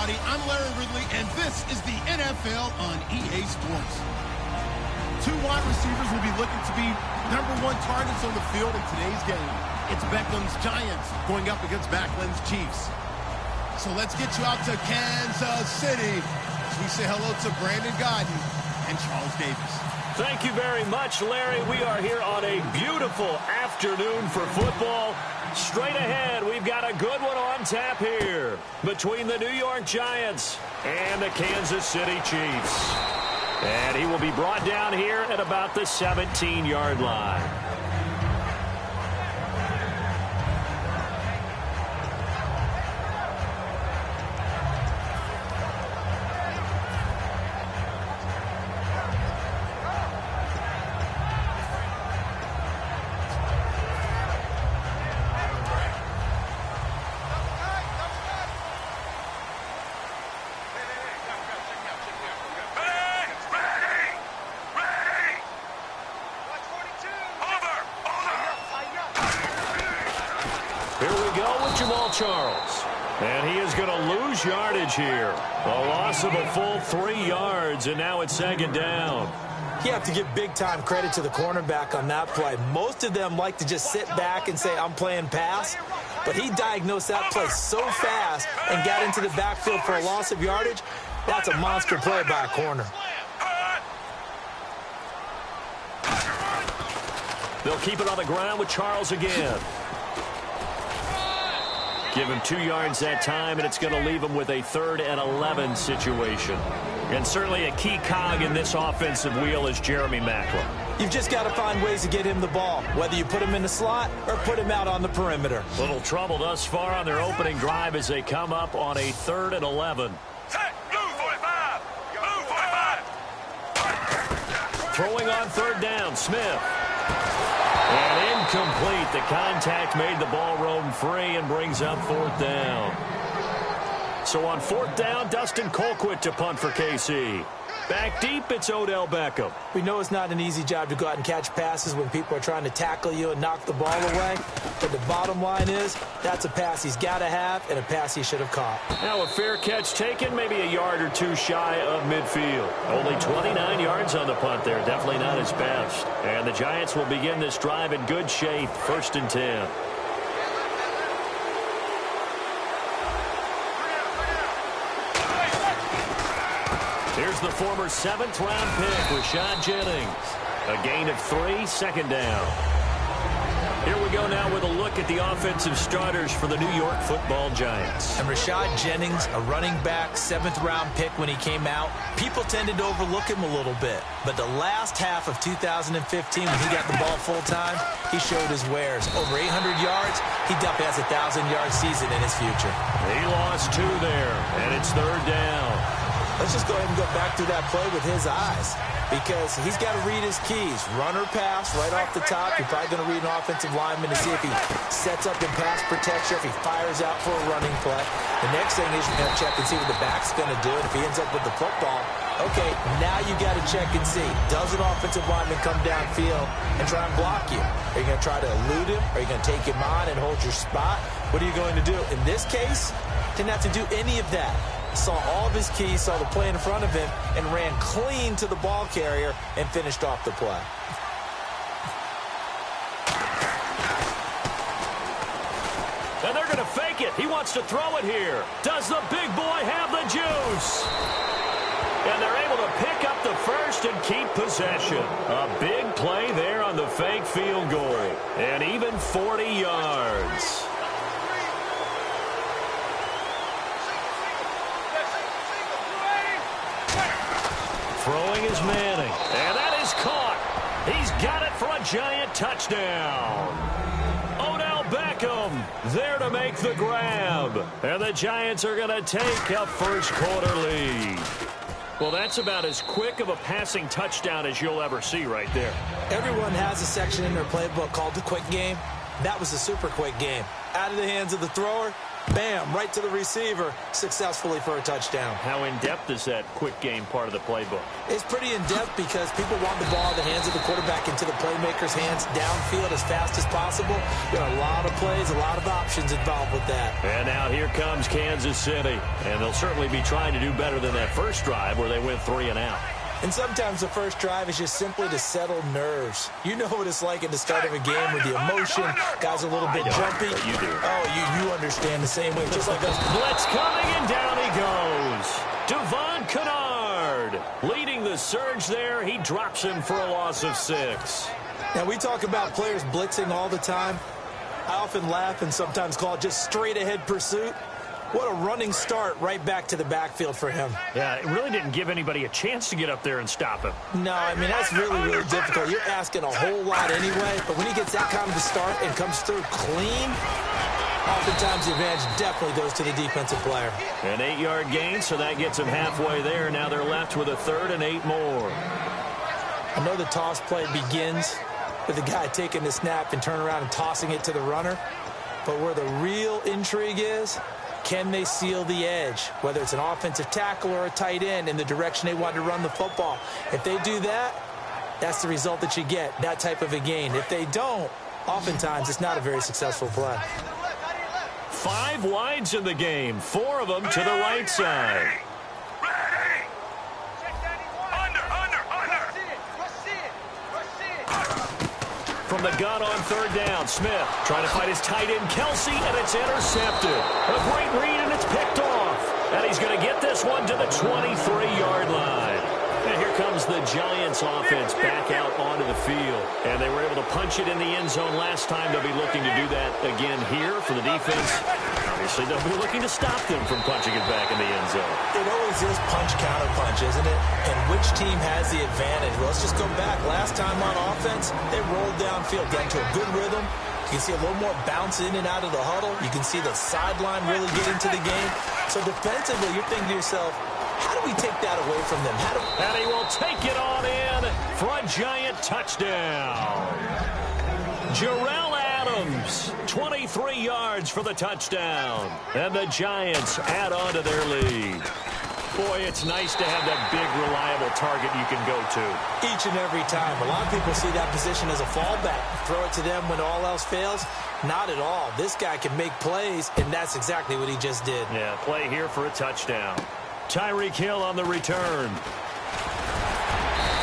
everybody. I'm Larry Ridley, and this is the NFL on EA Sports. Two wide receivers will be looking to be #1 targets on the field in today's game. It's Beckham's Giants going up against Backlund's Chiefs. So let's get you out to Kansas City as we say hello to Brandon Godden and Charles Davis. Thank you very much, Larry. We are here on a beautiful afternoon for football. Straight ahead, we've got a good one on tap here between the New York Giants and the Kansas City Chiefs. And he will be brought down here at about the 17-yard line. Charles. And he is going to lose yardage here. A loss of a full 3 yards, and now it's second down. You have to give big-time credit to the cornerback on that play. Most of them like to just sit back and say, I'm playing pass. But he diagnosed that play so fast and got into the backfield for a loss of yardage. That's a monster play by a corner. They'll keep it on the ground with Charles again. Give him 2 yards that time, and it's going to leave him with a 3rd and 11 situation. And certainly a key cog in this offensive wheel is Jeremy Maclin. You've just got to find ways to get him the ball, whether you put him in the slot or put him out on the perimeter. Little trouble thus far on their opening drive as they come up on a 3rd and 11. Throwing on 3rd down, Smith. And incomplete. The contact made the ball roam free and brings up 4th down. So on 4th down, Dustin Colquitt to punt for KC. Back deep, it's Odell Beckham. We know it's not an easy job to go out and catch passes when people are trying to tackle you and knock the ball away. But the bottom line is, that's a pass he's got to have and a pass he should have caught. Now a fair catch taken, maybe a yard or two shy of midfield. Only 29 yards on the punt there. Definitely not his best. And the Giants will begin this drive in good shape. 1st and 10. Here's the former 7th-round pick, Rashad Jennings. A gain of 3, 2nd down. Here we go now with a look at the offensive starters for the New York Football Giants. And Rashad Jennings, a running back, 7th-round pick when he came out. People tended to overlook him a little bit. But the last half of 2015, when he got the ball full-time, he showed his wares. Over 800 yards, he definitely has a 1,000-yard season in his future. He lost 2 there, and it's 3rd down. Let's just go ahead and go back through that play with his eyes, because he's got to read his keys. Run or pass right off the top. You're probably going to read an offensive lineman to see if he sets up in pass protection, if he fires out for a running play. The next thing is you're going to check and see what the back's going to do. And if he ends up with the football, okay, now you got to check and see. Does an offensive lineman come downfield and try and block you? Are you going to try to elude him? Are you going to take him on and hold your spot? What are you going to do? In this case, didn't have to do any of that. Saw all of his keys, saw the play in front of him, and ran clean to the ball carrier and finished off the play. And they're going to fake it. He wants to throw it here. Does the big boy have the juice? And they're able to pick up the first and keep possession. A big play there on the fake field goal. And even 40 yards. Throwing is Manning, and that is caught. He's got it for a Giant touchdown. Odell Beckham there to make the grab, and the Giants are going to take a first-quarter lead. Well, that's about as quick of a passing touchdown as you'll ever see right there. Everyone has a section in their playbook called the quick game. That was a super quick game. Out of the hands of the thrower, Bam, right to the receiver, successfully for a touchdown. How in-depth is that quick game part of the playbook? It's pretty in-depth because people want the ball in the hands of the quarterback into the playmaker's hands downfield as fast as possible. There are a lot of plays, a lot of options involved with that. And now here comes Kansas City. And they'll certainly be trying to do better than that first drive where they went 3 and out. And sometimes the first drive is just simply to settle nerves. You know what it's like at the start of a game with the emotion. Guys are a little bit jumpy. You do. Oh, you understand the same way, just like us. Blitz coming, and down he goes. Devon Kennard leading the surge there. He drops him for a loss of 6. Now, we talk about players blitzing all the time. I often laugh and sometimes call it just straight-ahead pursuit. What a running start right back to the backfield for him. Yeah, it really didn't give anybody a chance to get up there and stop him. No, I mean, that's really, really difficult. You're asking a whole lot anyway, but when he gets that kind of a start and comes through clean, oftentimes the advantage definitely goes to the defensive player. An 8-yard gain, so that gets him halfway there. Now they're left with a 3rd and 8 more. I know the toss play begins with the guy taking the snap and turning around and tossing it to the runner, but where the real intrigue is, can they seal the edge, whether it's an offensive tackle or a tight end in the direction they want to run the football? If they do that, that's the result that you get, that type of a gain. If they don't, oftentimes it's not a very successful play. 5 wides in the game, 4 of them to the right side. From the gun on 3rd down, Smith trying to fight his tight end, Kelsey, and it's intercepted. A great read, and it's picked off. And he's going to get this one to the 23-yard line. And here comes the Giants offense back out onto the field. And they were able to punch it in the end zone last time. They'll be looking to do that again here for the defense. Obviously, they'll be looking to stop them from punching it back in the end zone. It always is punch-counter-punch, isn't it? And which team has the advantage? Well, let's just go back. Last time on offense, they rolled downfield, got into a good rhythm. You can see a little more bounce in and out of the huddle. You can see the sideline really get into the game. So defensively, you're thinking to yourself, how do we take that away from them? And he will take it on in for a Giant touchdown. Jarrell Adams, 23 yards for the touchdown. And the Giants add on to their lead. Boy, it's nice to have that big, reliable target you can go to. Each and every time. A lot of people see that position as a fallback. Throw it to them when all else fails. Not at all. This guy can make plays, and that's exactly what he just did. Yeah, play here for a touchdown. Tyreek Hill on the return.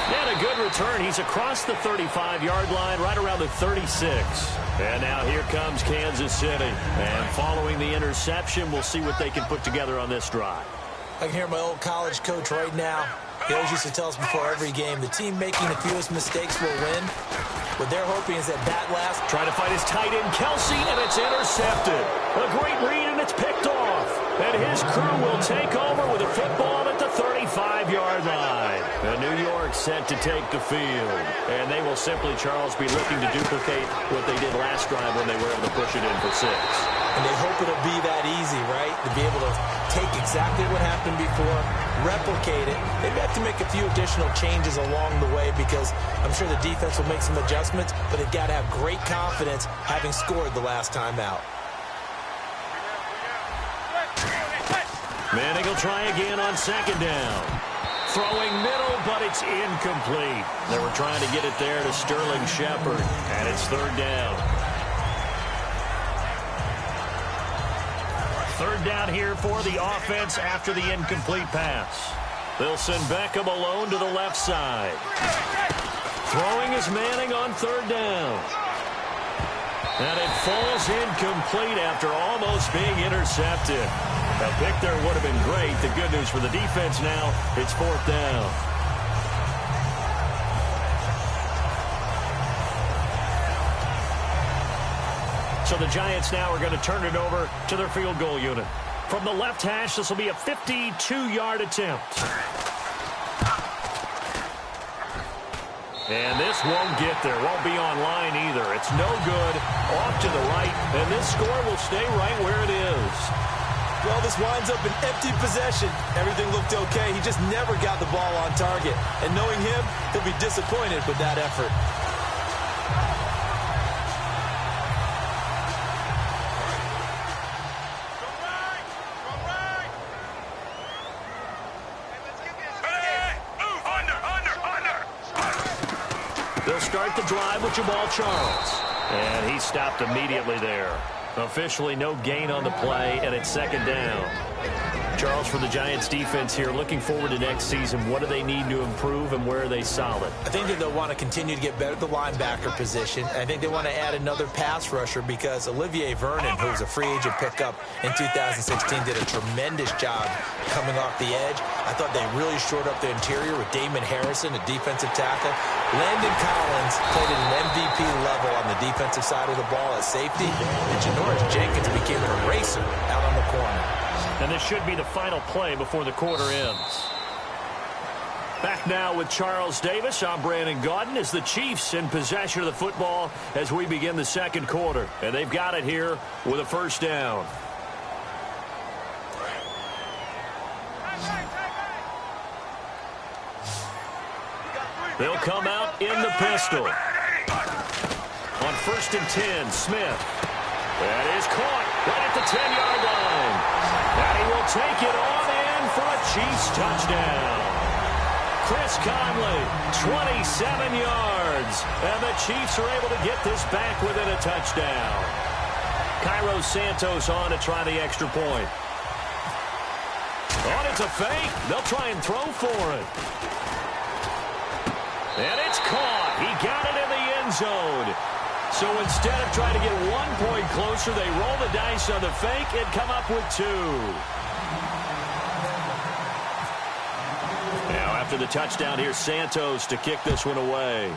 And a good return. He's across the 35-yard line, right around the 36. And now here comes Kansas City. And following the interception, we'll see what they can put together on this drive. I can hear my old college coach right now. He always used to tell us before every game, the team making the fewest mistakes will win. What they're hoping is that last... Trying to fight his tight end, Kelsey, and it's intercepted. A great read, and it's picked off. And his crew will take over with a football at the 35-yard line. And New York set to take the field. And they will simply, Charles, be looking to duplicate what they did last drive when they were able to push it in for 6. And they hope it'll be that easy, right? To be able to take exactly what happened before, replicate it. They may have to make a few additional changes along the way because I'm sure the defense will make some adjustments, but they've got to have great confidence having scored the last time out. Manning will try again on 2nd down. Throwing middle, but it's incomplete. They were trying to get it there to Sterling Shepard, and it's 3rd down. 3rd down here for the offense after the incomplete pass. They'll send Beckham alone to the left side. Throwing is Manning on 3rd down. And it falls incomplete after almost being intercepted. A pick there would have been great. The good news for the defense now, it's 4th down. So the Giants now are going to turn it over to their field goal unit. From the left hash, this will be a 52-yard attempt. And this won't get there. Won't be on line either. It's no good. Off to the right. And this score will stay right where it is. Well, this winds up an empty possession. Everything looked okay. He just never got the ball on target. And knowing him, he'll be disappointed with that effort. He'll start the drive with Jamal Charles. And he stopped immediately there. Officially no gain on the play, and it's second down. Charles, for the Giants defense here, looking forward to next season, what do they need to improve and where are they solid? I think that they'll want to continue to get better at the linebacker position. I think they want to add another pass rusher because Olivier Vernon, who was a free agent pickup in 2016, did a tremendous job coming off the edge. I thought they really shored up the interior with Damon Harrison, a defensive tackle. Landon Collins played at an MVP level on the defensive side of the ball at safety, and Janoris Jenkins became an eraser out on the corner. And this should be the final play before the quarter ends. Back now with Charles Davis. I'm Brandon Gaudin as the Chiefs in possession of the football as we begin the second quarter. And they've got it here with a first down. They'll come out in the pistol. On 1st and 10, Smith. That is caught right at the 10-yard line. And he will take it on in for a Chiefs touchdown. Chris Conley, 27 yards. And the Chiefs are able to get this back within a touchdown. Cairo Santos on to try the extra point. Oh, it's a fake. They'll try and throw for it. And it's caught. He got it in the end zone. So instead of trying to get 1 point closer, they roll the dice on the fake and come up with 2. Now after the touchdown, here's Santos to kick this one away.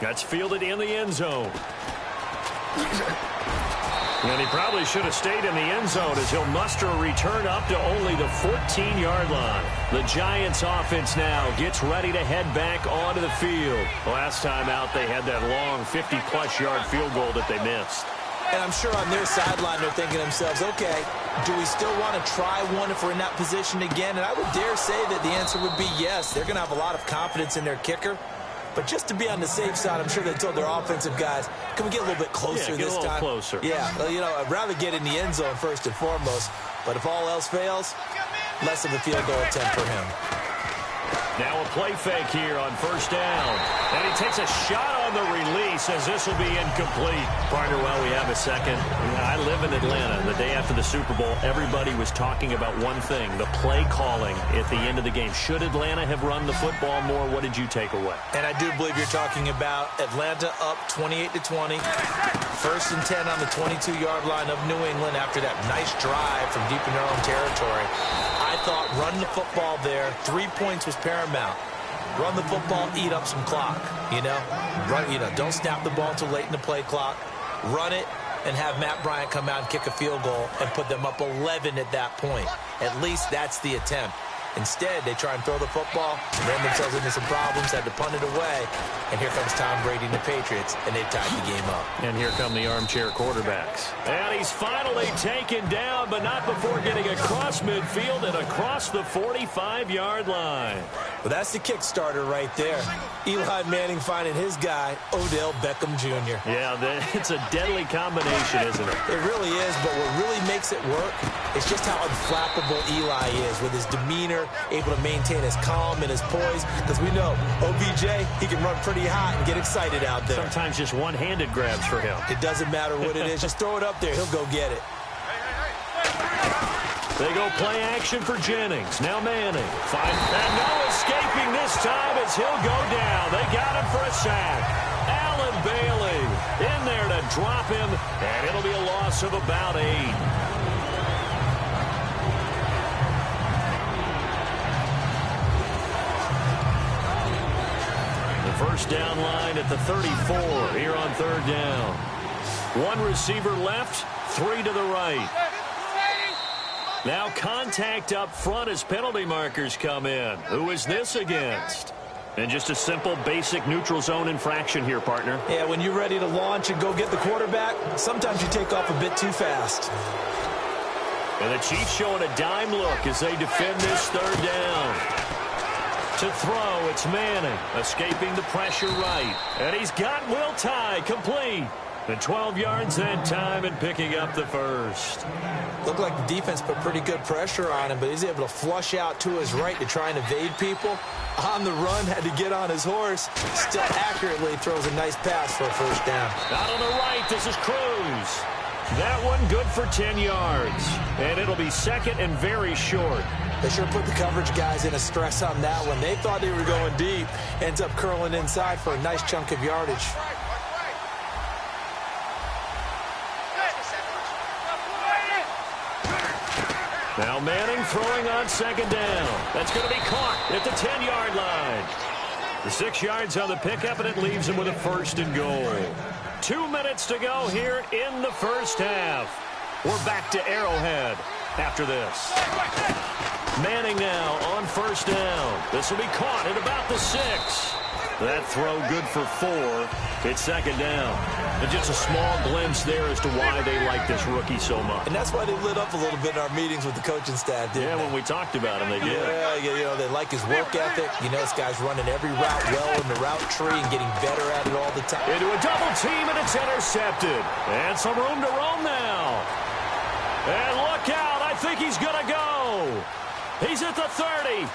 That's fielded in the end zone. And he probably should have stayed in the end zone as he'll muster a return up to only the 14-yard line. The Giants offense now gets ready to head back onto the field. Last time out, they had that long 50-plus yard field goal that they missed. And I'm sure on their sideline they're thinking to themselves, okay, do we still want to try one if we're in that position again? And I would dare say that the answer would be yes. They're going to have a lot of confidence in their kicker. But just to be on the safe side, I'm sure they told their offensive guys, can we get a little bit closer this time? Closer. Yeah, well, you know, I'd rather get in the end zone first and foremost. But if all else fails, less of a field goal attempt for him. Now a play fake here on 1st down. And he takes a shot on the release as this will be incomplete. Partner, while we have a second, I live in Atlanta. The day after the Super Bowl, everybody was talking about one thing, the play calling at the end of the game. Should Atlanta have run the football more? What did you take away? And I do believe you're talking about Atlanta up 28-20. 1st and 10 on the 22-yard line of New England after that nice drive from deep in their own territory. I thought run the football there. 3 points was paramount. Run the football, eat up some clock, you know. Don't snap the ball too late in the play clock. Run it and have Matt Bryant come out and kick a field goal and put them up 11 at that point. At least that's the attempt. Instead, they try and throw the football, ran themselves into some problems, had to punt it away, and here comes Tom Brady and the Patriots, and they've tied the game up. And here come the armchair quarterbacks. And he's finally taken down, but not before getting across midfield and across the 45-yard line. Well, that's the Kickstarter right there. Eli Manning finding his guy, Odell Beckham Jr. Yeah, it's a deadly combination, isn't it? It really is, but what really makes it work is just how unflappable Eli is with his demeanor, able to maintain his calm and his poise, because we know OBJ, he can run pretty hot and get excited out there. Sometimes just one-handed grabs for him. It doesn't matter what it is. Just throw it up there. He'll go get it. They go play action for Jennings. Now Manning. And no escaping this time as he'll go down. They got him for a sack. Allen Bailey in there to drop him, and it'll be a loss of about 8. First down line at the 34 here on 3rd down. 1 receiver left, 3 to the right. Now contact up front as penalty markers come in. Who is this against? And just a simple, basic neutral zone infraction here, partner. Yeah, when you're ready to launch and go get the quarterback, sometimes you take off a bit too fast. And the Chiefs showing a dime look as they defend this 3rd down. To throw, it's Manning, escaping the pressure right. And he's got Will Tye complete. The 12 yards that time and picking up the first. Looked like the defense put pretty good pressure on him, but he's able to flush out to his right to try and evade people. On the run, had to get on his horse. Still accurately throws a nice pass for a first down. Out on the right, this is Cruz. That one good for 10 yards. And it'll be second and very short. They sure put the coverage guys in a stress on that one. They thought they were going deep. Ends up curling inside for a nice chunk of yardage. Now Manning throwing on second down. That's going to be caught at the 10-yard line. The 6 yards on the pickup, and it leaves him with a first and goal. 2 minutes to go here in the first half. We're back to Arrowhead after this. Manning now on first down. This will be caught at about the 6. That throw good for 4. It's second down. And just a small glimpse there as to why they like this rookie so much. And that's why they lit up a little bit in our meetings with the coaching staff, didn't they? When we talked about him, they did. Yeah, you know, they like his work ethic. You know, this guy's running every route well in the route tree and getting better at it all the time. Into a double team, and it's intercepted. And some room to roam now. And look out. I think he's going to go. He's at the 30.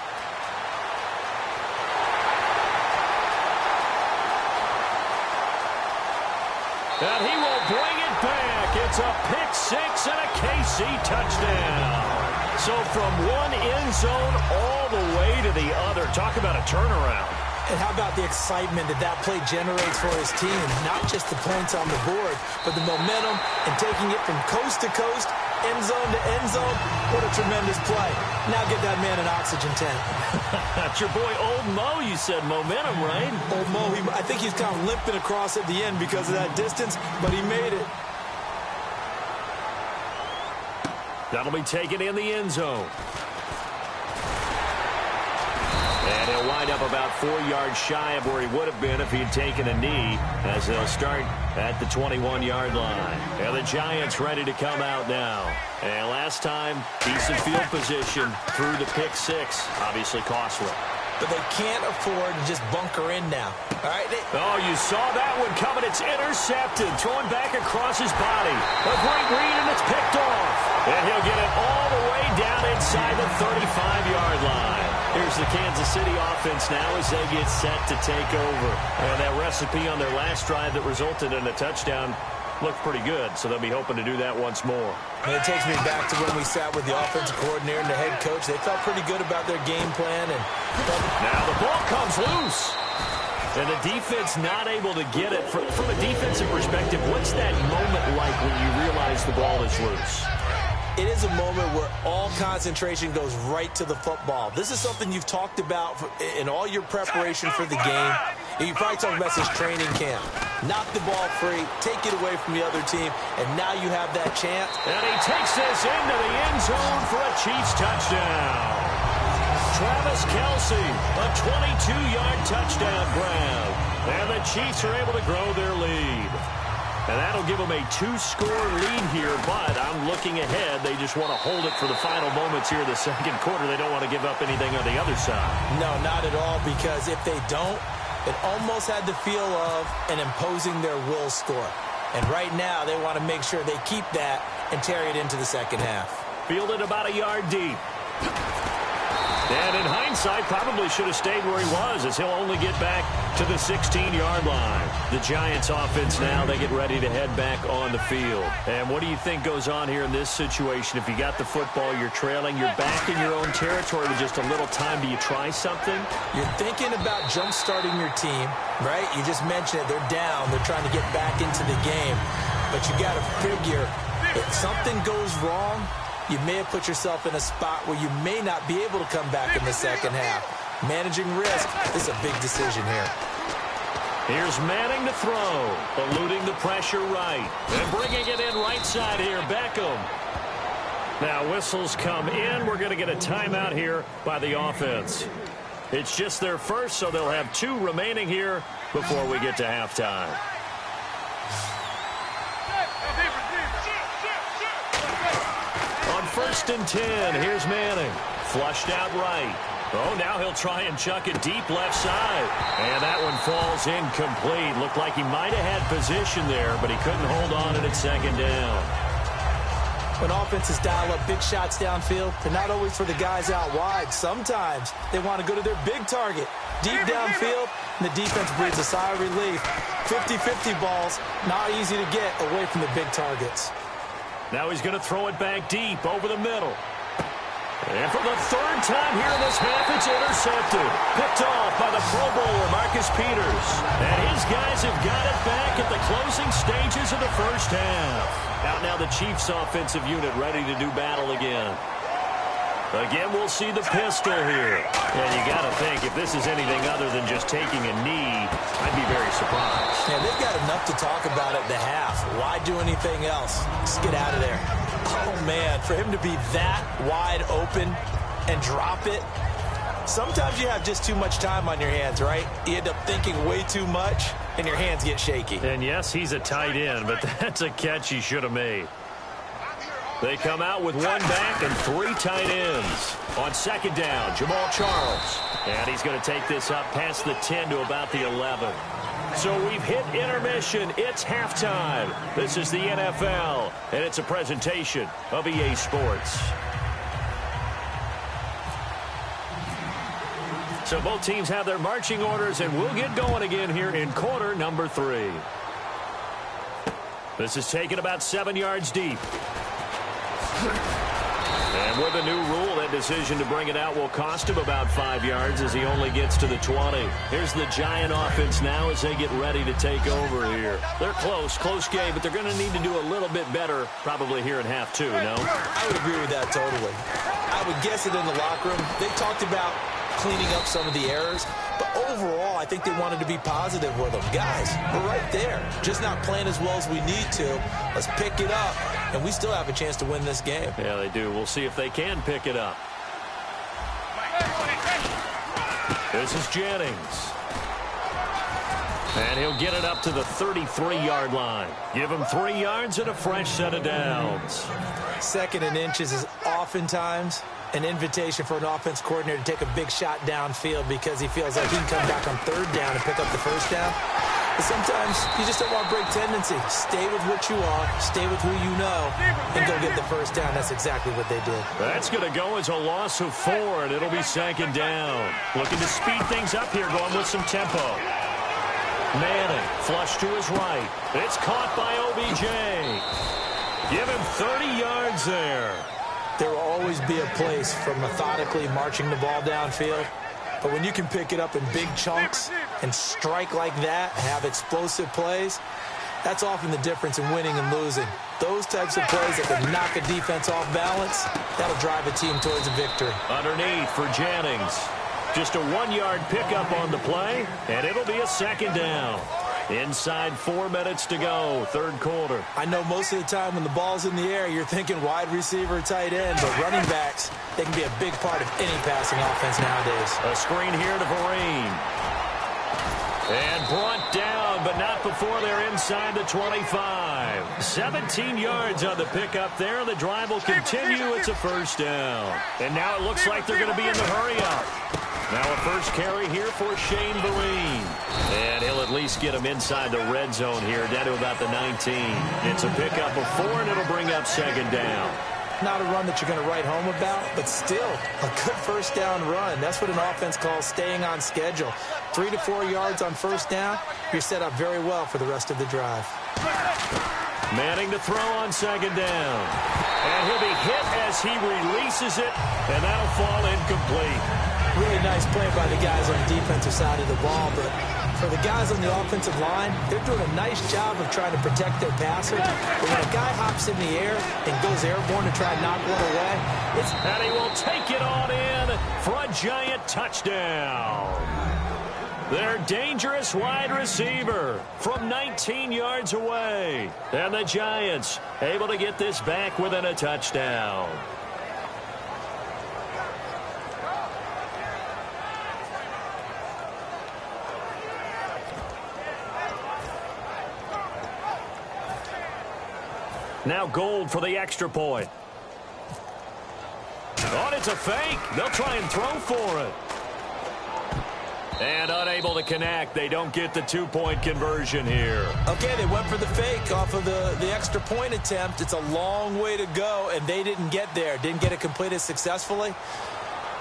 And he will bring it back. It's a pick 6 and a KC touchdown. So from one end zone all the way to the other. Talk about a turnaround. And how about the excitement that that play generates for his team? Not just the points on the board, but the momentum and taking it from coast to coast, end zone to end zone. What a tremendous play. Now get that man an oxygen tank. That's your boy Old Mo. You said momentum, right? Old Mo, I think he's kind of limping across at the end because of that distance, but he made it. That'll be taken in the end zone. And he'll wind up about 4 yards shy of where he would have been if he had taken a knee, as they'll start at the 21-yard line. And the Giants ready to come out now. And last time, decent field position through the pick 6. Obviously costly. But they can't afford to just bunker in now. All right. Oh, you saw that one coming. It's intercepted. Throwing back across his body. A great read, and it's picked off. And he'll get it all the way down inside the 35-yard line. Here's the Kansas City offense now as they get set to take over. And that recipe on their last drive that resulted in a touchdown looked pretty good, so they'll be hoping to do that once more. And it takes me back to when we sat with the offensive coordinator and the head coach. They felt pretty good about their game plan. And now the ball comes loose. And the defense not able to get it. From a defensive perspective, what's that moment like when you realize the ball is loose? It is a moment where all concentration goes right to the football. This is something you've talked about in all your preparation for the game. And you probably talked about since training camp. Knock the ball free, take it away from the other team, and now you have that chance. And he takes this into the end zone for a Chiefs touchdown. Travis Kelce, a 22-yard touchdown grab. And the Chiefs are able to grow their lead. And that'll give them a 2-score lead here, but I'm looking ahead. They just want to hold it for the final moments here in the second quarter. They don't want to give up anything on the other side. No, not at all, because if they don't, it almost had the feel of an imposing their will score. And right now, they want to make sure they keep that and carry it into the second half. Fielded about a yard deep. And in hindsight, probably should have stayed where he was, as he'll only get back to the 16-yard line. The Giants offense now, they get ready to head back on the field. And what do you think goes on here in this situation? If you got the football, you're trailing, you're back in your own territory with just a little time. Do you try something? You're thinking about jump-starting your team, right? You just mentioned it. They're down. They're trying to get back into the game. But you got to figure, if something goes wrong, you may have put yourself in a spot where you may not be able to come back in the second half. Managing risk is a big decision here. Here's Manning to throw, eluding the pressure right, and bringing it in right side here, Beckham. Now whistles come in. We're going to get a timeout here by the offense. It's just their first, so they'll have 2 remaining here before we get to halftime. On 1st and 10, here's Manning. Flushed out right. Oh, now he'll try and chuck it deep left side. And that one falls incomplete. Looked like he might have had position there, but he couldn't hold on to it second down. When offenses dial up big shots downfield, they're not always for the guys out wide. Sometimes they want to go to their big target. Deep downfield, and the defense breathes a sigh of relief. 50-50 balls, not easy to get away from the big targets. Now he's going to throw it back deep over the middle. And for the third time here in this half, it's intercepted. Picked off by the Pro Bowler, Marcus Peters. And his guys have got it back at the closing stages of the first half. Out now the Chiefs offensive unit ready to do battle again. Again, we'll see the pistol here. And you got to think, if this is anything other than just taking a knee, I'd be very surprised. Yeah, they've got enough to talk about at the half. Why do anything else? Just get out of there. Oh, man, for him to be that wide open and drop it. Sometimes you have just too much time on your hands, right? You end up thinking way too much, and your hands get shaky. And yes, he's a tight end, but that's a catch he should have made. They come out with one back and three tight ends. On second down, Jamal Charles. And he's going to take this up past the 10 to about the 11. So we've hit intermission. It's halftime. This is the NFL, and it's a presentation of EA Sports. So both teams have their marching orders, and we'll get going again here in quarter number 3. This is taken about 7 yards deep. And with a new rule, that decision to bring it out will cost him about 5 yards as he only gets to the 20. Here's the Giant offense now as they get ready to take over here. They're close game, but they're going to need to do a little bit better probably here in half 2, no? I would agree with that totally. I would guess it in the locker room. They talked about cleaning up some of the errors, but overall, I think they wanted to be positive with them. Guys, we're right there. Just not playing as well as we need to. Let's pick it up, and we still have a chance to win this game. Yeah, they do. We'll see if they can pick it up. This is Jennings. And he'll get it up to the 33-yard line. Give him 3 yards and a fresh set of downs. Second and inches is oftentimes an invitation for an offense coordinator to take a big shot downfield because he feels like he can come back on third down and pick up the first down. But sometimes you just don't want to break tendency. Stay with what you are, stay with who you know, and go get the first down. That's exactly what they did. That's going to go as a loss of 4, and it'll be second down. Looking to speed things up here, going with some tempo. Manning, flush to his right. It's caught by OBJ. Give him 30 yards there. There will always be a place for methodically marching the ball downfield. But when you can pick it up in big chunks and strike like that, have explosive plays, that's often the difference in winning and losing. Those types of plays that can knock a defense off balance, that'll drive a team towards a victory. Underneath for Jennings. Just a 1-yard pickup on the play, and it'll be a second down. Inside 4 minutes to go, third quarter. I know most of the time when the ball's in the air, you're thinking wide receiver, tight end, but running backs, they can be a big part of any passing offense nowadays. A screen here to Vereen. And brought down, but not before they're inside the 25. 17 yards on the pickup there. The drive will continue. It's a first down. And now it looks like they're going to be in the hurry-up. Now a first carry here for Shane Vereen. And he'll at least get him inside the red zone here, down to about the 19. It's a pickup of 4, and it'll bring up second down. Not a run that you're going to write home about, but still a good first down run. That's what an offense calls staying on schedule. 3 to 4 yards on first down, you're set up very well for the rest of the drive. Manning to throw on second down. And he'll be hit as he releases it, and that'll fall incomplete. Really nice play by the guys on the defensive side of the ball, but for the guys on the offensive line, they're doing a nice job of trying to protect their passer. But when a guy hops in the air and goes airborne to try and knock one away, and he will take it on in for a Giant touchdown. Their dangerous wide receiver from 19 yards away. And the Giants able to get this back within a touchdown. Now Gold for the extra point. Oh, and it's a fake. They'll try and throw for it. And unable to connect. They don't get the two-point conversion here. Okay, they went for the fake off of the extra point attempt. It's a long way to go, and they didn't get there. Didn't get it completed successfully.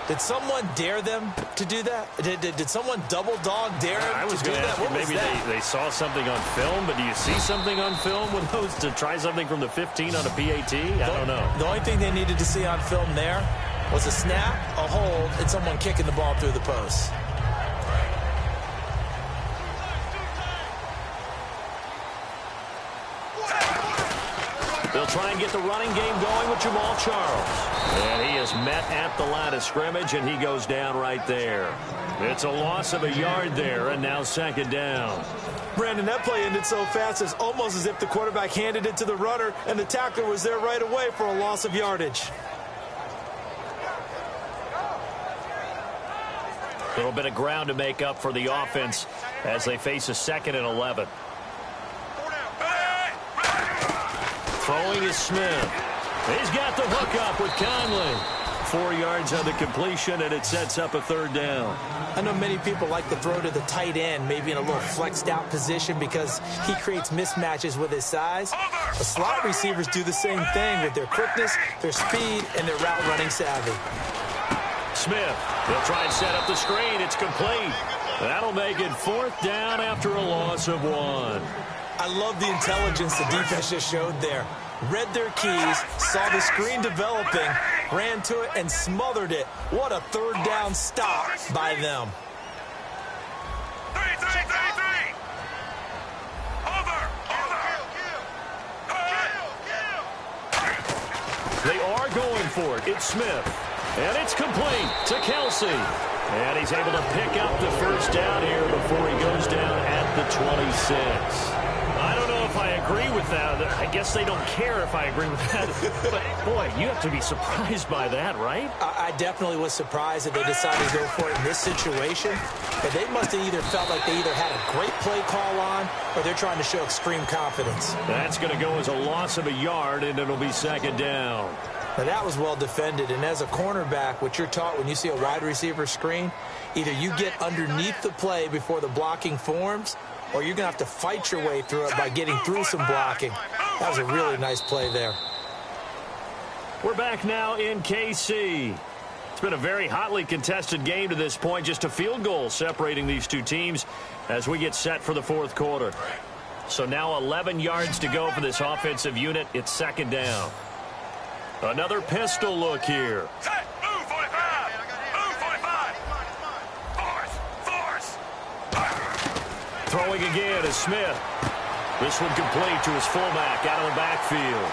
Did someone dare them to do that? Did someone double dog dare them I was to do going to that? ask you, maybe they saw something on film, but do you see something on film with those to try something from the 15 on a PAT? I don't know. The only thing they needed to see on film there was a snap, a hold, and someone kicking the ball through the post. They'll try and get the running game going with Jamal Charles. And he is met at the line of scrimmage, and he goes down right there. It's a loss of a yard there, and now second down. Brandon, that play ended so fast, it's almost as if the quarterback handed it to the runner, and the tackler was there right away for a loss of yardage. A little bit of ground to make up for the offense as they face a 2nd and 11. Throwing is Smith. He's got the hook up with Conley. 4 yards on the completion, and it sets up a 3rd down. I know many people like to throw to the tight end, maybe in a little flexed out position because he creates mismatches with his size. The slot receivers do the same thing with their quickness, their speed, and their route running savvy. Smith, they'll try and set up the screen. It's complete. That'll make it 4th down after a loss of 1. I love the intelligence the defense just showed there. Read their keys, saw the screen developing, ran to it, and smothered it. What a 3rd down stop by them. 3. They are going for it. It's Smith. And it's complete to Kelsey. And he's able to pick up the 1st down here before he goes down at the 26. I don't know if I agree with that. I guess they don't care if I agree with that. But, boy, you have to be surprised by that, right? I definitely was surprised that they decided to go for it in this situation. But they must have either felt like they either had a great play call on or they're trying to show extreme confidence. That's going to go as a loss of a yard, and it'll be 2nd down. Now, that was well defended. And as a cornerback, what you're taught when you see a wide receiver screen, either you get underneath the play before the blocking forms, or you're going to have to fight your way through it by getting through some blocking. That was a really nice play there. We're back now in KC. It's been a very hotly contested game to this point. Just a field goal separating these two teams as we get set for the 4th quarter. So now 11 yards to go for this offensive unit. It's 2nd down. Another pistol look here. Throwing again is Smith. This one complete to his fullback out of the backfield.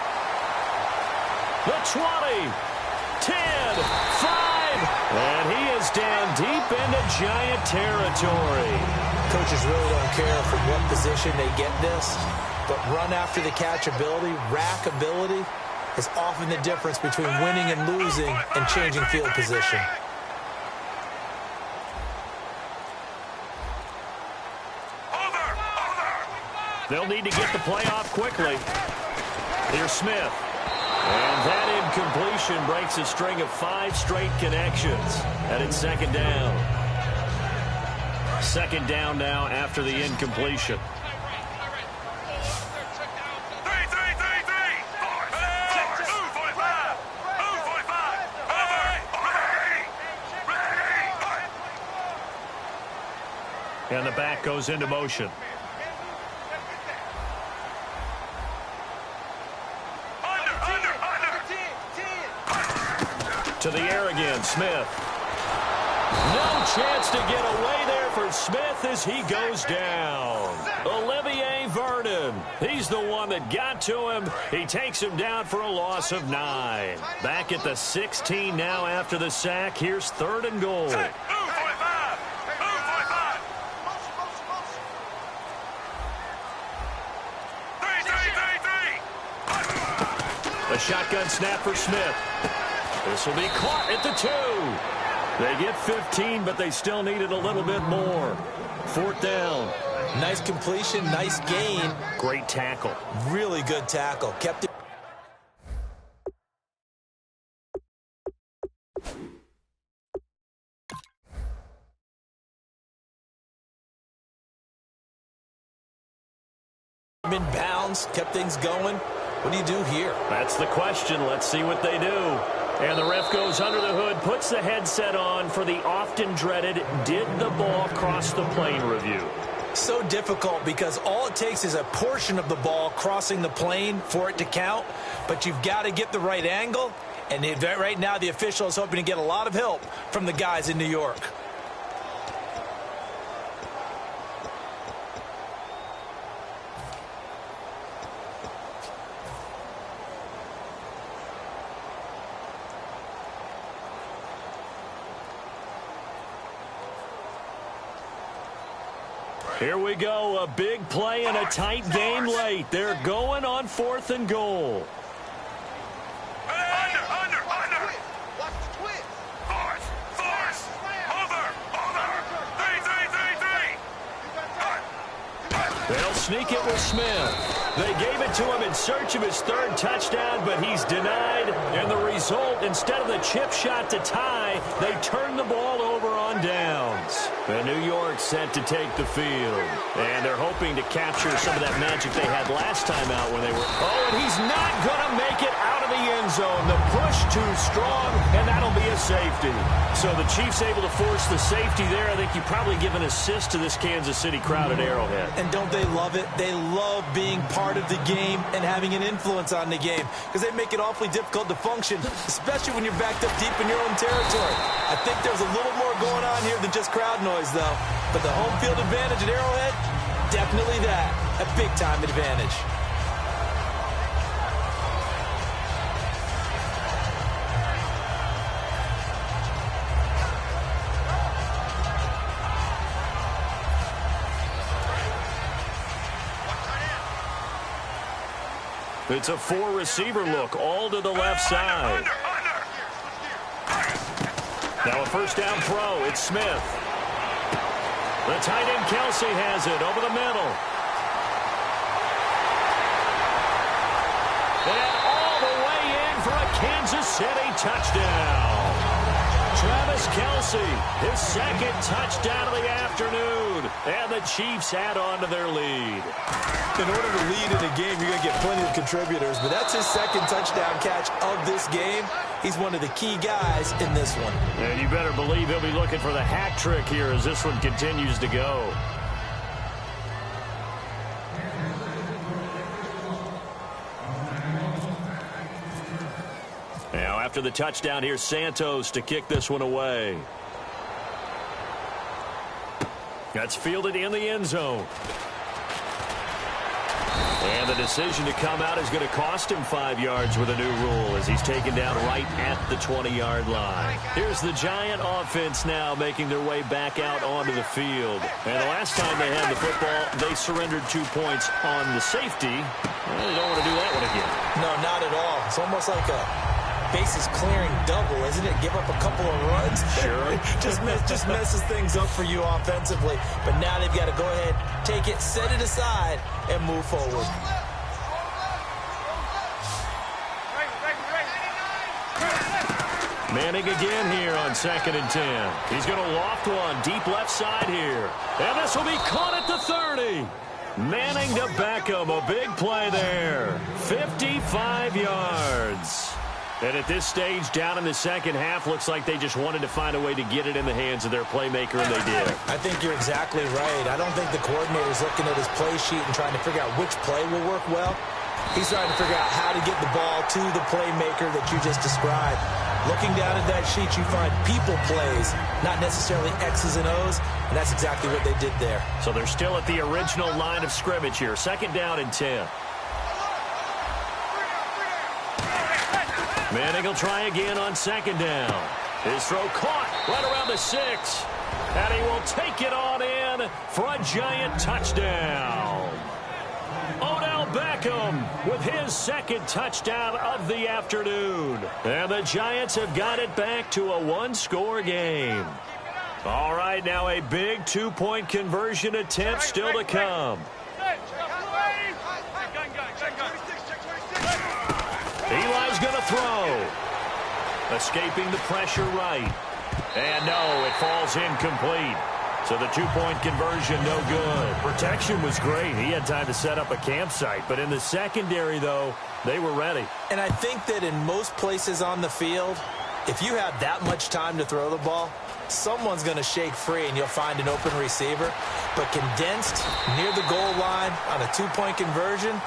The 20, 10, 5, and he is down deep into Giant territory. Coaches really don't care from what position they get this, but run after the catch ability, rack ability, is often the difference between winning and losing and changing field position. They'll need to get the play off quickly. Here's Smith. And that incompletion breaks a string of 5 straight connections. And it's 2nd down. 2nd down now after the incompletion. And the back goes into motion. To the air again, Smith. No chance to get away there for Smith as he goes down. Olivier Vernon. He's the one that got to him. He takes him down for a loss of 9. Back at the 16 now after the sack. Here's 3rd and goal. A shotgun snap for Smith. This will be caught at the 2. They get 15, but they still needed a little bit more. 4th down. Nice completion, nice gain. Great tackle. Really good tackle. Kept it. In bounds, kept things going. What do you do here? That's the question. Let's see what they do. And the ref goes under the hood, puts the headset on for the often dreaded did the ball cross the plane review. So difficult because all it takes is a portion of the ball crossing the plane for it to count, but you've got to get the right angle, and right now the official is hoping to get a lot of help from the guys in New York. Here we go, a big play and a tight game late. They're going on 4th and goal. Under. Watch the twist. Force. Over. 3. They'll sneak it with Smith. They gave it to him in search of his 3rd touchdown, but he's denied. And the result, instead of the chip shot to tie, they turn the ball over on downs. And New York set to take the field. And they're hoping to capture some of that magic they had last time out when they were... Oh, and he's not going to make it out of the end zone. The push too strong, and that'll be a safety. So the Chiefs able to force the safety there. I think you probably give an assist to this Kansas City crowd at Arrowhead. And don't they love it? They love being part of the game and having an influence on the game because they make it awfully difficult to function, especially when you're backed up deep in your own territory. I think there's a little more going on here than just crowd noise, though. But the home field advantage at Arrowhead, definitely that. A big-time advantage. It's a 4-receiver look, all to the left side. Now a 1st down throw. It's Smith. The tight end Kelsey has it over the middle. And all the way in for a Kansas City touchdown. Travis Kelsey, his 2nd touchdown of the afternoon. And the Chiefs add on to their lead. In order to lead in a game, you're going to get plenty of contributors, but that's his 2nd touchdown catch of this game. He's one of the key guys in this one. And you better believe he'll be looking for the hat trick here as this one continues to go. Now, after the touchdown, here's Santos to kick this one away. That's fielded in the end zone. And the decision to come out is going to cost him 5 yards with a new rule as he's taken down right at the 20-yard line. Here's the Giant offense now making their way back out onto the field. And the last time they had the football, they surrendered 2 points on the safety. Well, they don't want to do that one again. No, not at all. It's almost like a bases clearing double, isn't it? Give up a couple of runs. Sure. just messes things up for you offensively. But now they've got to go ahead, take it, set it aside, and move forward. Manning again here on 2nd and 10. He's going to loft one deep left side here. And this will be caught at the 30. Manning to Beckham, a big play there. 55 yards. And at this stage, down in the 2nd half, looks like they just wanted to find a way to get it in the hands of their playmaker, and they did. I think you're exactly right. I don't think the coordinator's looking at his play sheet and trying to figure out which play will work well. He's trying to figure out how to get the ball to the playmaker that you just described. Looking down at that sheet, you find people plays, not necessarily X's and O's, and that's exactly what they did there. So they're still at the original line of scrimmage here. 2nd down and 10. Manning will try again on 2nd down. His throw caught right around the 6. And he will take it on in for a Giant touchdown. Odell Beckham with his 2nd touchdown of the afternoon. And the Giants have got it back to a 1-score game. All right, now a big 2-point conversion attempt still to come. Eli's going to throw. Escaping the pressure right. And no, it falls incomplete. So the two-point conversion, no good. Protection was great. He had time to set up a campsite. But in the secondary, though, they were ready. And I think that in most places on the field, if you have that much time to throw the ball, someone's going to shake free and you'll find an open receiver. But condensed near the goal line on a two-point conversion,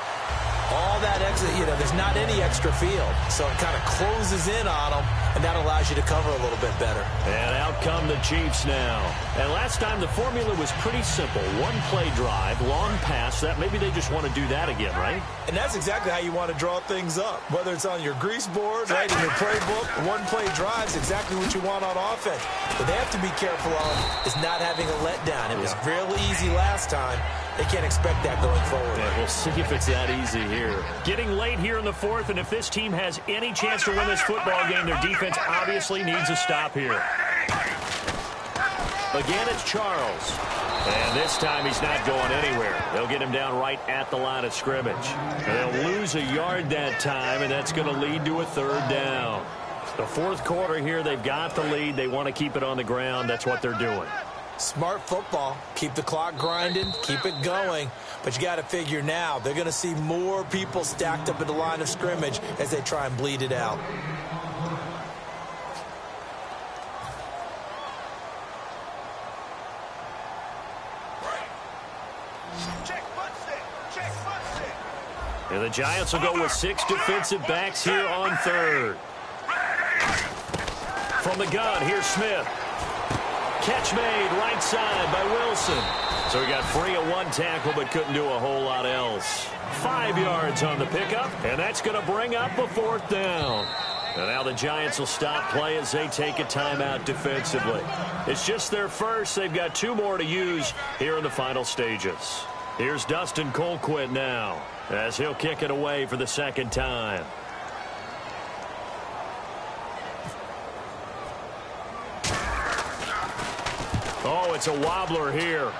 all that extra, there's not any extra field. So it kind of closes in on them, and that allows you to cover a little bit better. And out come the Chiefs now. And last time the formula was pretty simple. One play drive, long pass. That maybe they just want to do that again, right? And that's exactly how you want to draw things up. Whether it's on your grease board, right, in your playbook, one play drive is exactly what you want on offense. What they have to be careful of is not having a letdown. It was real easy last time. They can't expect that going forward. Yeah, we'll see if it's that easy here. Getting late here in the fourth, and if this team has any chance to win this football game, their defense obviously needs a stop here. Again, it's Charles. And this time he's not going anywhere. They'll get him down right at the line of scrimmage. And they'll lose a yard that time, and that's going to lead to a third down. The fourth quarter here, they've got the lead. They want to keep it on the ground. That's what they're doing. Smart football. Keep the clock grinding. Keep it going. But you got to figure now they're going to see more people stacked up at the line of scrimmage as they try and bleed it out. And the Giants will go with 6 defensive backs here on third. From the gun, here's Smith. Catch made right side by Wilson. So he got free of one tackle but couldn't do a whole lot else. 5 yards on the pickup, and that's going to bring up a fourth down. And now the Giants will stop play as they take a timeout defensively. It's just their first. They've got 2 more to use here in the final stages. Here's Dustin Colquitt now as he'll kick it away for the second time. Oh, it's a wobbler here.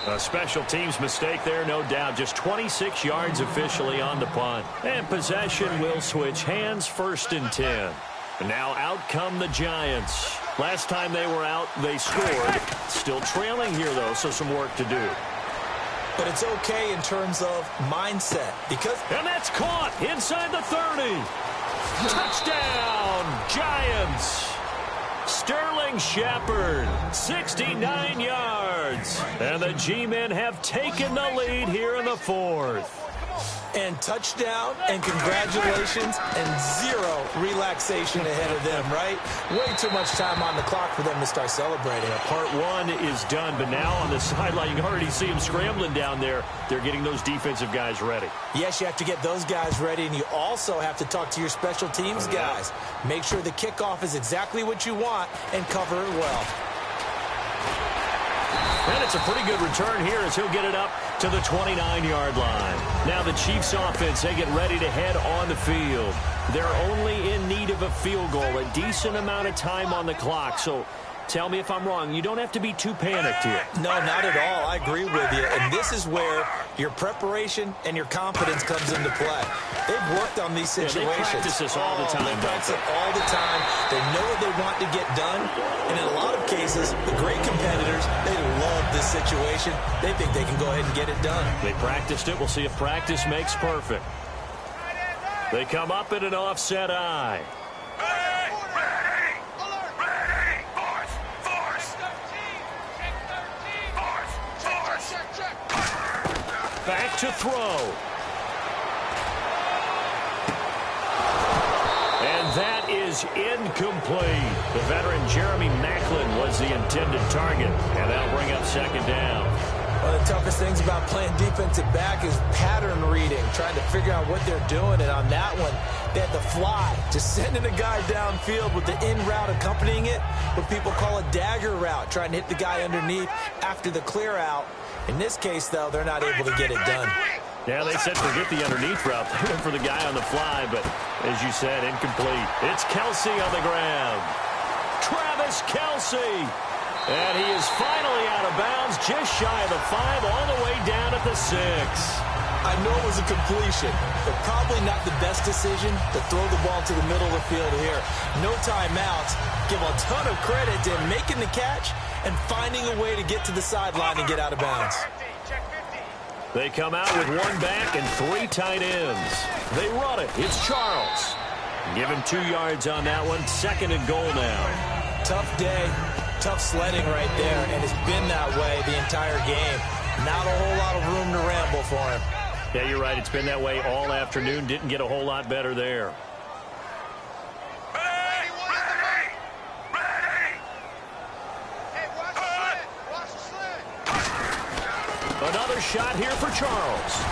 A special teams mistake there, no doubt. Just 26 yards officially on the punt. And possession will switch hands, 1st and 10. And now out come the Giants. Last time they were out, they scored. Still trailing here, though, so some work to do. But it's okay in terms of mindset. And that's caught inside the 30. Touchdown, Giants. Sterling Shepard, 69 yards. And the G-men have taken the lead here in the fourth. And touchdown, and congratulations, and 0 relaxation ahead of them, right? Way too much time on the clock for them to start celebrating. Part 1 is done, but now on the sideline, you can already see them scrambling down there. They're getting those defensive guys ready. Yes, you have to get those guys ready, and you also have to talk to your special teams guys. Make sure the kickoff is exactly what you want and cover it well. And it's a pretty good return here as he'll get it up to the 29-yard line. Now the Chiefs offense, they get ready to head on the field. They're only in need of a field goal, a decent amount of time on the clock. So tell me if I'm wrong. You don't have to be too panicked here. No, not at all. I agree with you. And this is where your preparation and your confidence comes into play. They've worked on these situations. They practice this all the time. They practice it all the time. They know what they want to get done. And in a lot of cases, the great competitors, they love this situation. They think they can go ahead and get it done. They practiced it. We'll see if practice makes perfect. They come up in an offset eye. Back to throw. And that is incomplete. The veteran Jeremy Maclin was the intended target. And that'll bring up 2nd down. One of the toughest things about playing defensive back is pattern reading, trying to figure out what they're doing. And on that one, they had the fly, just sending a guy downfield with the in route accompanying it, what people call a dagger route, trying to hit the guy underneath after the clear out. In this case, though, they're not able to get it done. Yeah, they said forget the underneath route. They went for the guy on the fly, but as you said, incomplete. It's Kelsey on the ground. Travis Kelsey. And he is finally out of bounds, just shy of the 5, all the way down at the 6. I know it was a completion, but probably not the best decision to throw the ball to the middle of the field here. No timeouts. Give a ton of credit to him making the catch and finding a way to get to the sideline and get out of bounds. They come out with one back and 3 tight ends. They run it. It's Charles. Give him 2 yards on that one. 2nd and goal now. Tough day, tough sledding right there, and it's been that way the entire game. Not a whole lot of room to ramble for him. Yeah, you're right. It's been that way all afternoon. Didn't get a whole lot better there. Another shot here for Charles.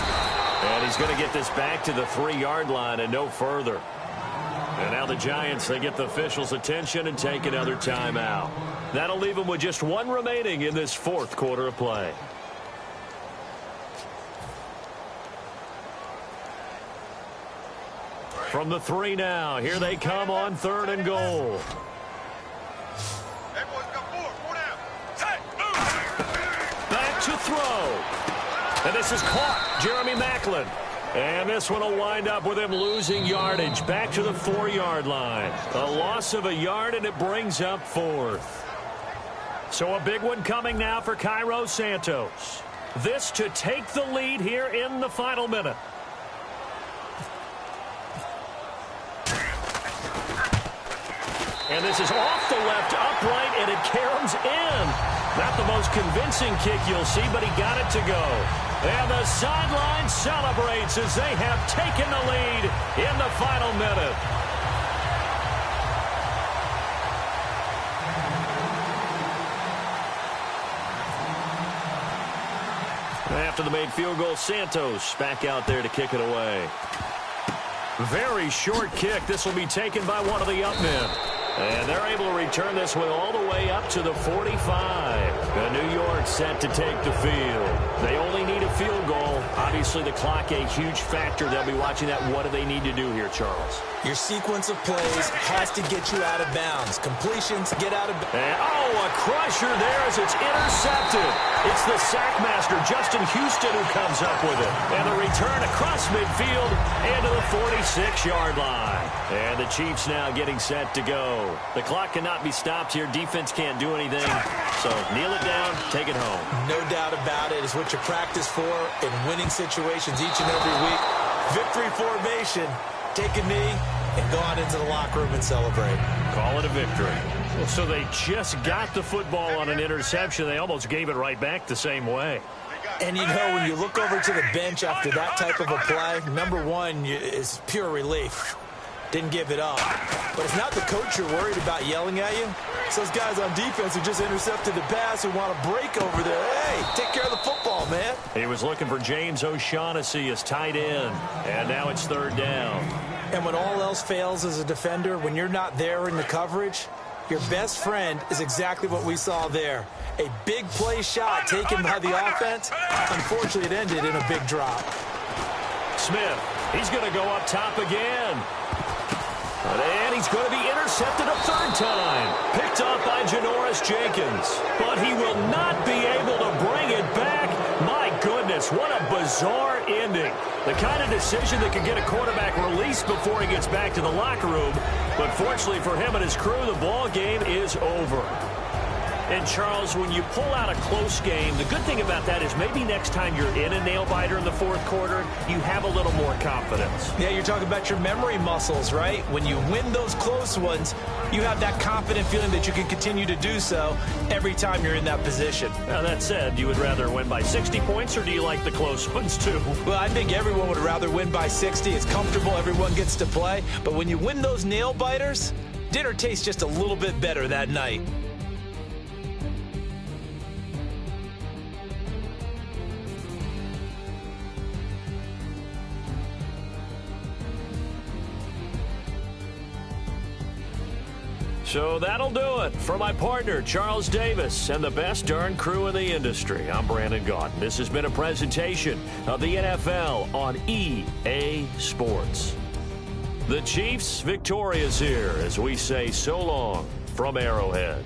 And he's going to get this back to the 3-yard line and no further. And now the Giants, they get the officials' attention and take another timeout. That'll leave them with just 1 remaining in this 4th quarter of play. From the 3 now, here they come on 3rd and goal. Back to throw. And this is caught. Jeremy Maclin. And this one will wind up with him losing yardage back to the 4-yard line. A loss of a yard, and it brings up 4th. So a big one coming now for Cairo Santos. This to take the lead here in the final minute. And this is off the left upright, and it caroms in. Not the most convincing kick you'll see, but he got it to go. And the sideline celebrates as they have taken the lead in the final minute. After the made field goal, Santos back out there to kick it away. Very short kick. This will be taken by one of the up men. And they're able to return this one all the way up to the 45. New York set to take the field. They only need a field goal. Obviously, the clock a huge factor. They'll be watching that. What do they need to do here, Charles? Your sequence of plays has to get you out of bounds. Completions, get out of bounds. A crusher there as it's intercepted. It's the sackmaster, Justin Houston, who comes up with it. And the return across midfield and to the 46-yard line. And the Chiefs now getting set to go. The clock cannot be stopped here. Defense can't do anything. So kneel it down, take it home. No doubt about it. It's what you practice for in winning situations each and every week. Victory formation. Take a knee and go on into the locker room and celebrate. Call it a victory. Well, so they just got the football on an interception. They almost gave it right back the same way. And, you know, when you look over to the bench after that type of a play, number one is pure relief. Didn't give it up. But it's not the coach you're worried about yelling at you. It's those guys on defense who just intercepted the pass who want to break over there. Hey, take care of the football, man. He was looking for James O'Shaughnessy as tight end. And now it's 3rd down. And when all else fails as a defender, when you're not there in the coverage, your best friend is exactly what we saw there. A big play shot taken by the offense. Unfortunately, it ended in a big drop. Smith, he's going to go up top again. And he's going to be intercepted a 3rd time. Picked off by Janoris Jenkins. But he will not be able to bring it back. My goodness, what a bizarre ending. The kind of decision that could get a quarterback released before he gets back to the locker room. But fortunately for him and his crew, the ball game is over. And, Charles, when you pull out a close game, the good thing about that is maybe next time you're in a nail-biter in the 4th quarter, you have a little more confidence. Yeah, you're talking about your memory muscles, right? When you win those close ones, you have that confident feeling that you can continue to do so every time you're in that position. Now, that said, you would rather win by 60 points, or do you like the close ones, too? Well, I think everyone would rather win by 60. It's comfortable. Everyone gets to play. But when you win those nail-biters, dinner tastes just a little bit better that night. So that'll do it for my partner, Charles Davis, and the best darn crew in the industry. I'm Brandon Gaudin. This has been a presentation of the NFL on EA Sports. The Chiefs victorious here as we say so long from Arrowhead.